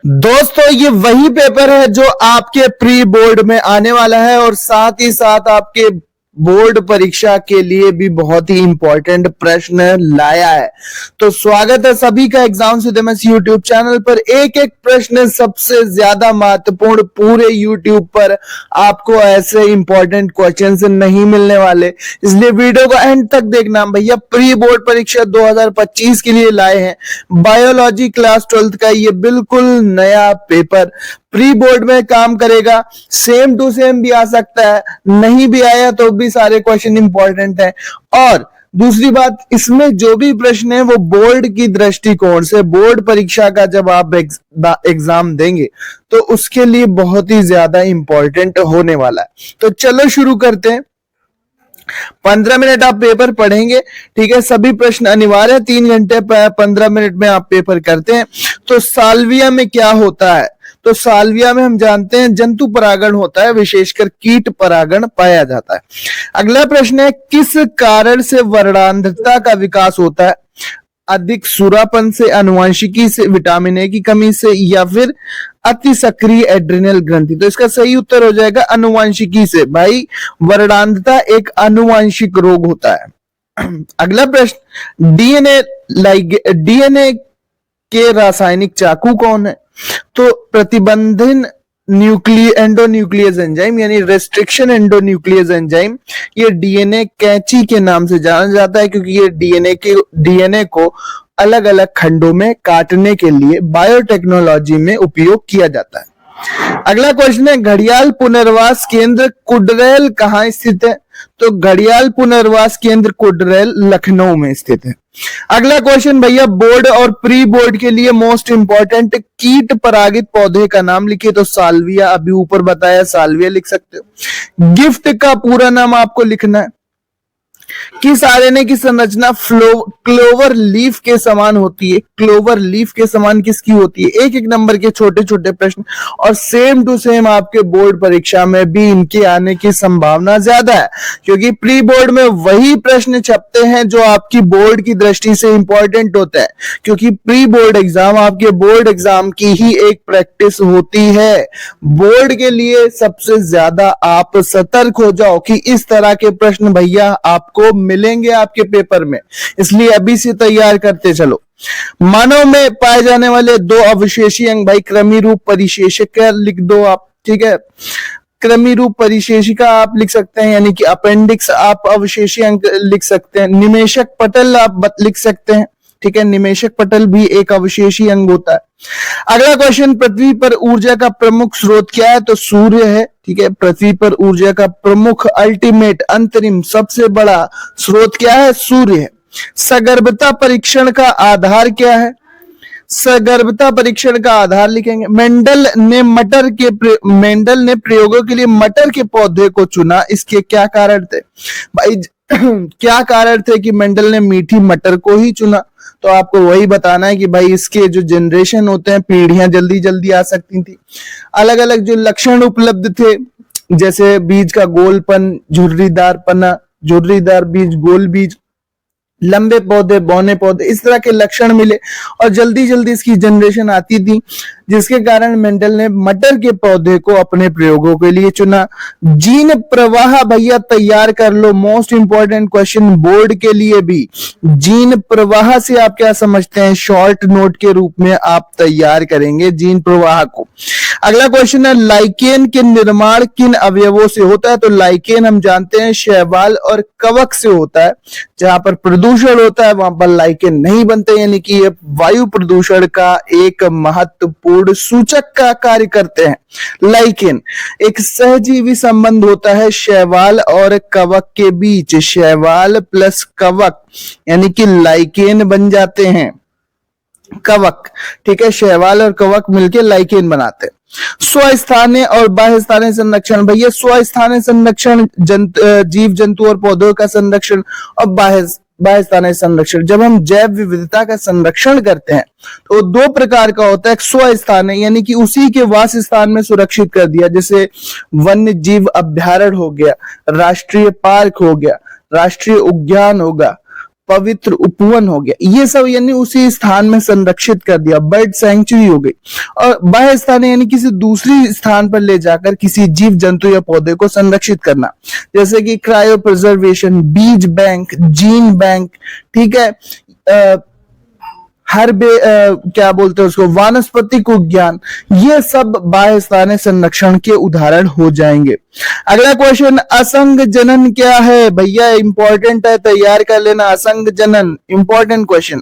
दोस्तों ये वही पेपर है जो आपके प्री बोर्ड में आने वाला है और साथ ही साथ आपके बोर्ड परीक्षा के लिए भी बहुत ही इंपॉर्टेंट प्रश्न लाया है। तो स्वागत है सभी का exam with MS YouTube channel पर। एक एक प्रश्न सबसे ज्यादा महत्वपूर्ण, पूरे यूट्यूब पर आपको ऐसे इंपॉर्टेंट क्वेश्चंस नहीं मिलने वाले, इसलिए वीडियो को एंड तक देखना। भैया प्री बोर्ड परीक्षा 2025 के लिए लाए हैं बायोलॉजी क्लास 12 का ये बिल्कुल नया पेपर। प्री बोर्ड में काम करेगा, सेम टू सेम भी आ सकता है, नहीं भी आया तो भी सारे क्वेश्चन इंपॉर्टेंट है। और दूसरी बात, इसमें जो भी प्रश्न है वो बोर्ड की दृष्टिकोण से, बोर्ड परीक्षा का जब आप एग्जाम देंगे तो उसके लिए बहुत ही ज्यादा इंपॉर्टेंट होने वाला है। तो चलो शुरू करते हैं। 15 मिनट आप पेपर पढ़ेंगे, ठीक है। सभी प्रश्न अनिवार्य है, 3 घंटे 15 मिनट में आप पेपर करते हैं। तो साल्विया में क्या होता है? तो साल्विया में हम जानते हैं जंतु परागण होता है, विशेषकर कीट परागण पाया जाता है। अगला प्रश्न है, किस कारण से वर्णांधता का विकास होता है? अधिक सुरापन से, आनुवंशिकी से, विटामिन ए की कमी से, या फिर अति सक्रिय एड्रिनल ग्रंथि? तो इसका सही उत्तर हो जाएगा आनुवंशिकी से। भाई वर्णांधता एक आनुवंशिक रोग होता है। अगला प्रश्न, डीएनए के रासायनिक चाकू कौन है? तो प्रतिबंधन एंडोन्यूक्लियस एंजाइम यानी रेस्ट्रिक्शन एंडोन्यूक्लियस एंजाइम, ये डीएनए कैंची के नाम से जाना जाता है, क्योंकि ये डीएनए को अलग अलग खंडों में काटने के लिए बायोटेक्नोलॉजी में उपयोग किया जाता है। अगला क्वेश्चन है, घड़ियाल पुनर्वास केंद्र कुडरेल कहां स्थित है? तो घड़ियाल पुनर्वास केंद्र कुडरेल लखनऊ में स्थित है। अगला क्वेश्चन भैया, बोर्ड और प्री बोर्ड के लिए मोस्ट इंपॉर्टेंट कीट परागित पौधे का नाम लिखिए। तो साल्विया, अभी ऊपर बताया साल्विया लिख सकते हो। गिफ्ट का पूरा नाम आपको लिखना है। किस आरएनए की संरचना क्लोवर लीफ के समान होती है? क्लोवर लीफ के समान किसकी होती है? एक एक नंबर के छोटे छोटे प्रश्न, और सेम टू सेम आपके बोर्ड परीक्षा में भी इनके आने की संभावना ज्यादा है, क्योंकि प्री बोर्ड में वही प्रश्न छपते हैं जो आपकी बोर्ड की दृष्टि से इंपॉर्टेंट होता है, क्योंकि प्री बोर्ड एग्जाम आपके बोर्ड एग्जाम की ही एक प्रैक्टिस होती है। बोर्ड के लिए सबसे ज्यादा आप सतर्क हो जाओ कि इस तरह के प्रश्न भैया आपको मिलेंगे आपके पेपर में, इसलिए अभी से तैयार करते चलो। मानव में पाए जाने वाले 2 अवशेषी अंग, भाई कृमि रूप परिशेषिका लिख दो आप, ठीक है। कृमि रूप परिशेषिका आप लिख सकते हैं, यानी कि अपेंडिक्स आप अवशेषी अंग लिख सकते हैं। निमेशक पटल आप लिख सकते हैं, ठीक है। निमेशक पटल भी एक अवशेषी अंग होता है। अगला क्वेश्चन, पृथ्वी पर ऊर्जा का प्रमुख स्रोत क्या है? तो सूर्य है, ठीक है। पृथ्वी पर ऊर्जा का प्रमुख, अल्टीमेट, अंतरिम, सबसे बड़ा स्रोत क्या है? सूर्य है। सगर्भता परीक्षण का आधार क्या है? सगर्भता परीक्षण का आधार लिखेंगे। मेंडल ने प्रयोगों के लिए मटर के पौधे को चुना, इसके क्या कारण थे? भाई क्या कारण थे कि मेंडल ने मीठी मटर को ही चुना? तो आपको वही बताना है कि भाई इसके जो जनरेशन होते हैं, पीढ़ियां जल्दी जल्दी आ सकती थी। अलग अलग जो लक्षण उपलब्ध थे, जैसे बीज का गोलपन, झुर्रीदार बीज, गोल बीज, लंबे पौधे, बौने पौधे, इस तरह के लक्षण मिले और जल्दी जल्दी इसकी जनरेशन आती थी, जिसके कारण मेंडल ने मटर के पौधे को अपने प्रयोगों के लिए चुना। जीन प्रवाह भैया तैयार कर लो, मोस्ट इंपॉर्टेंट क्वेश्चन बोर्ड के लिए भी। जीन प्रवाह से आप क्या समझते हैं? शॉर्ट नोट के रूप में आप तैयार करेंगे जीन प्रवाह को। अगला क्वेश्चन है, लाइकेन के निर्माण किन अवयवों से होता है? तो लाइकेन हम जानते हैं शैवाल और कवक से होता है। जहां पर प्रदूषण होता है वहां पर लाइकेन नहीं बनते, यानी कि ये वायु प्रदूषण का एक महत्वपूर्ण सूचक का कार्य करते हैं। लाइकेन एक सहजीवी संबंध होता है शैवाल और कवक के बीच, शैवाल प्लस कवक यानी कि लाइकेन बन जाते हैं कवक, ठीक है। शैवाल और कवक मिलके लाइकेन बनाते हैं। स्वस्थानीय और बाह्य स्थानीय संरक्षण, भैया स्वस्थानीय संरक्षण जीव जंतु और पौधों का संरक्षण, और बाह्य स्थानीय संरक्षण। जब हम जैव विविधता का संरक्षण करते हैं तो 2 प्रकार का होता है। एक स्वस्थानीय यानी कि उसी के वास स्थान में सुरक्षित कर दिया, जैसे वन्य जीव अभ्यारण्य हो गया, राष्ट्रीय पार्क हो गया, राष्ट्रीय उद्यान होगा, पवित्र उपवन हो गया, ये सब यानी उसी स्थान में संरक्षित कर दिया, बर्ड सैंक्चुरी हो गई। और बाह्य स्थान यानी किसी दूसरी स्थान पर ले जाकर किसी जीव जंतु या पौधे को संरक्षित करना, जैसे कि क्रायो प्रिजर्वेशन, बीज बैंक, जीन बैंक, ठीक है, क्या बोलते हैं उसको, वानस्पतिक उद्यान, ये सब बाह्य स्थानीय संरक्षण के उदाहरण हो जाएंगे। अगला क्वेश्चन, असंग जनन क्या है? भैया इंपॉर्टेंट है, तैयार कर लेना। असंग जनन इंपॉर्टेंट क्वेश्चन।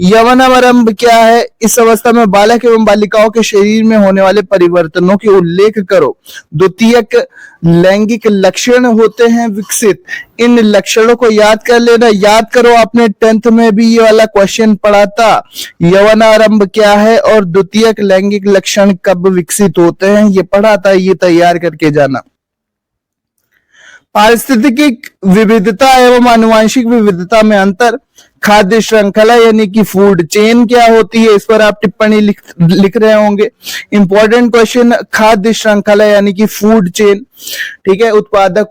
यवनावरंभ क्या है? इस अवस्था में बालक एवं बालिकाओं के शरीर में होने वाले परिवर्तनों के उल्लेख करो। द्वितीयक लैंगिक लक्षण होते हैं विकसित, इन लक्षणों को याद कर लेना। याद करो, आपने 10th में भी ये वाला क्वेश्चन पढ़ा था, यवनारंभ क्या है और द्वितीयक लैंगिक लक्षण कब विकसित होते हैं, ये पढ़ा था, ये तैयार करके जाना। पारिस्थितिक विविधता एवं आनुवंशिक विविधता में अंतर, खाद्य श्रृंखला यानी कि फूड चेन क्या होती है, इस पर आप टिप्पणी लिख रहे होंगे। इंपॉर्टेंट क्वेश्चन, खाद्य श्रृंखला यानी कि फूड चेन, ठीक है। उत्पादक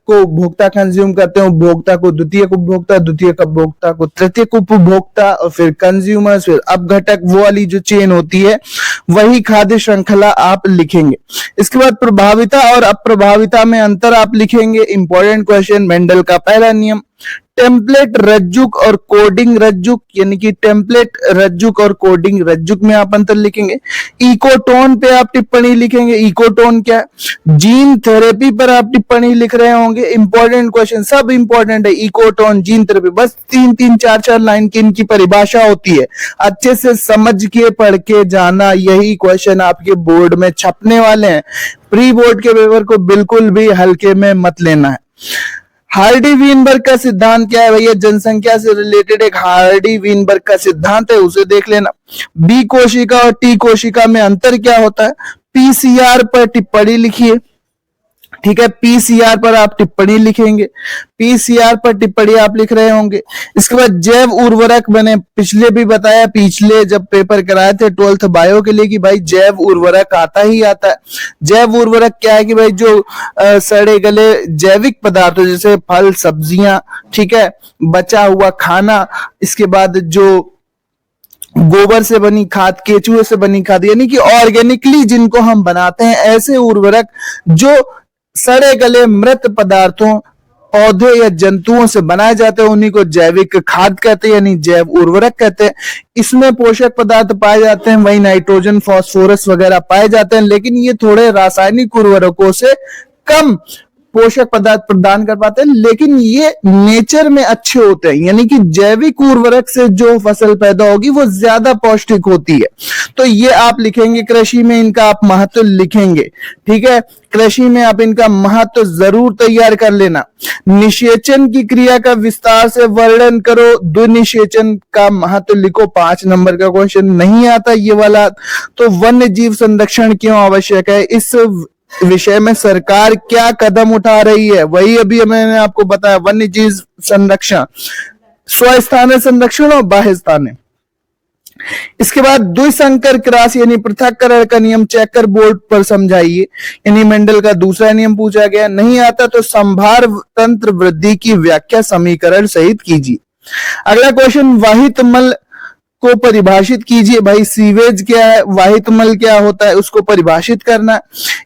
को उपभोक्ता कंज्यूम करते हैं, उपभोक्ता को द्वितीयक उपभोक्ता, द्वितीयक उपभोक्ता को तृतीयक उपभोक्ता, और फिर कंज्यूमर्स, फिर अपघटक, वो वाली जो चेन होती है वही खाद्य श्रृंखला आप लिखेंगे। इसके बाद प्रभाविता और अप्रभाविता में अंतर आप लिखेंगे। इंपॉर्टेंट क्वेश्चन, मेंडल का पहला नियम। टेम्पलेट रज्जुक और कोडिंग रज्जुक यानी कि टेम्पलेट रज्जुक और कोडिंग रज्जुक में आप अंतर लिखेंगे। इकोटोन पे आप टिप्पणी लिखेंगे, इकोटोन क्या है। जीन थेरेपी पर आप टिप्पणी लिख रहे होंगे। इंपॉर्टेंट क्वेश्चन, सब इंपॉर्टेंट है। इकोटोन, जीन थेरेपी, बस 3-3, 4-4 लाइन की इनकी परिभाषा होती है, अच्छे से समझ के पढ़ के जाना। यही क्वेश्चन आपके बोर्ड में छपने वाले हैं। प्री बोर्ड के पेपर को बिल्कुल भी हल्के में मत लेना है। हार्डी वीनबर्ग का सिद्धांत क्या है? भैया जनसंख्या से रिलेटेड एक हार्डी वीनबर्ग का सिद्धांत है, उसे देख लेना। बी कोशिका और टी कोशिका में अंतर क्या होता है? पीसीआर पर टिप्पणी लिखिए, ठीक है। पीसीआर पर आप टिप्पणी लिखेंगे, पीसीआर पर टिप्पणी आप लिख रहे होंगे। इसके बाद जैव उर्वरक, मैंने पिछले भी बताया, पिछले जब पेपर कराए थे 12th बायो के लिए, कि भाई जैव उर्वरक आता ही आता है। जैव उर्वरक क्या है कि भाई जो सड़े गले जैविक पदार्थ जैसे फल, सब्जियां, ठीक है, बचा हुआ खाना, इसके बाद जो गोबर से बनी खाद, केचुए से बनी खाद, यानी कि ऑर्गेनिकली जिनको हम बनाते हैं, ऐसे उर्वरक जो सड़े गले मृत पदार्थों, पौधे या जंतुओं से बनाए जाते हैं, उन्हीं को जैविक खाद कहते हैं, यानी जैव उर्वरक कहते हैं। इसमें पोषक पदार्थ पाए जाते हैं, वही नाइट्रोजन, फास्फोरस वगैरह पाए जाते हैं, लेकिन ये थोड़े रासायनिक उर्वरकों से कम पोषक पदार्थ प्रदान कर पाते हैं, लेकिन ये नेचर में अच्छे होते हैं, यानी कि जैविक उर्वरक से जो फसल पैदा होगी वो ज्यादा पौष्टिक होती है। तो ये आप लिखेंगे, कृषि में इनका आप महत्व लिखेंगे, ठीक है। कृषि में आप इनका महत्व जरूर तैयार कर लेना। निषेचन की क्रिया का विस्तार से वर्णन करो, द्विनिषेचन का महत्व लिखो। 5 नंबर का क्वेश्चन नहीं आता ये वाला। तो वन्य जीव संरक्षण क्यों आवश्यक है, इस विषय में सरकार क्या कदम उठा रही है, वही अभी मैंने आपको बताया। वन्य जीव संरक्षण, स्वस्थानीय संरक्षण और बाह्य स्थानीय। इसके बाद द्विसंकर क्रॉस यानी पृथक्करण का नियम चेकर बोर्ड पर समझाइए, यानी मेंडल का दूसरा नियम पूछा गया। नहीं आता तो संभार तंत्र वृद्धि की व्याख्या समीकरण सहित कीजिए। अगला क्वेश्चन, वाहित मल को परिभाषित कीजिए। भाई सीवेज क्या है, वाहित मल क्या होता है, उसको परिभाषित करना।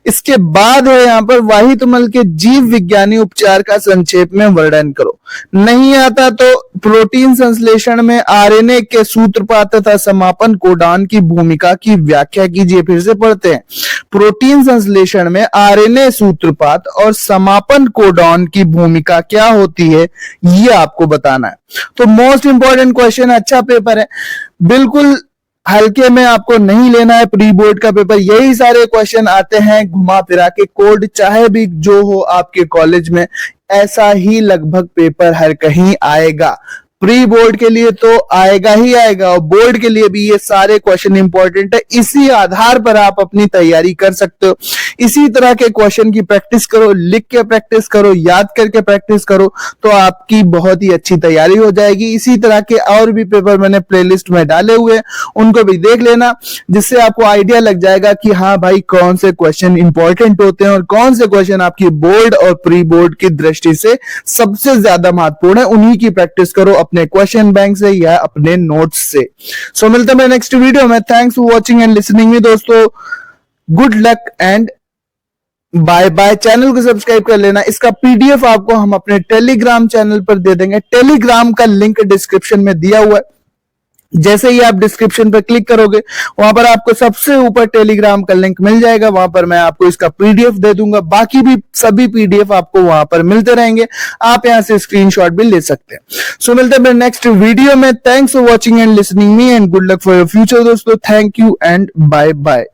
इसके बाद है यहाँ पर वाहित मल के जीव विज्ञानी उपचार का संक्षेप में वर्णन करो। नहीं आता तो प्रोटीन संश्लेषण में आरएनए के सूत्रपात तथा समापन कोडान की भूमिका की व्याख्या कीजिए। फिर से पढ़ते हैं, प्रोटीन संश्लेषण में आरएनए सूत्रपात और समापन कोडान की भूमिका क्या होती है, ये आपको बताना है। तो मोस्ट इंपॉर्टेंट क्वेश्चन, अच्छा पेपर है, बिल्कुल हल्के में आपको नहीं लेना है। प्री बोर्ड का पेपर यही सारे क्वेश्चन आते हैं घुमा फिरा के, कोड चाहे भी जो हो आपके कॉलेज में, ऐसा ही लगभग पेपर हर कहीं आएगा। प्री बोर्ड के लिए तो आएगा ही आएगा और बोर्ड के लिए भी ये सारे क्वेश्चन इंपॉर्टेंट है। इसी आधार पर आप अपनी तैयारी कर सकते हो। इसी तरह के क्वेश्चन की प्रैक्टिस करो, लिख के प्रैक्टिस करो, याद करके प्रैक्टिस करो, तो आपकी बहुत ही अच्छी तैयारी हो जाएगी। इसी तरह के और भी पेपर मैंने प्लेलिस्ट में डाले हुए हैं, उनको भी देख लेना, जिससे आपको आइडिया लग जाएगा कि हाँ भाई कौन से क्वेश्चन इंपॉर्टेंट होते हैं और कौन से क्वेश्चन आपकी बोर्ड और प्री बोर्ड की दृष्टि से सबसे ज्यादा महत्वपूर्ण है। उन्हीं की प्रैक्टिस करो अपने क्वेश्चन बैंक से या अपने नोट्स से। सो मिलते हैं नेक्स्ट वीडियो में। Thanks for watching and listening me दोस्तों। Good luck and bye bye. Channel को सब्सक्राइब कर लेना। इसका पीडीएफ आपको हम अपने टेलीग्राम चैनल पर दे देंगे। टेलीग्राम का लिंक डिस्क्रिप्शन में दिया हुआ है। जैसे ही आप डिस्क्रिप्शन पर क्लिक करोगे वहां पर आपको सबसे ऊपर टेलीग्राम का लिंक मिल जाएगा। वहां पर मैं आपको इसका पीडीएफ दे दूंगा। बाकी भी सभी पीडीएफ आपको वहां पर मिलते रहेंगे। आप यहां से स्क्रीनशॉट भी ले सकते हैं। सो मिलते हैं नेक्स्ट वीडियो में। Thanks for watching and listening me and good luck for your future दोस्तों। Thank you and bye bye.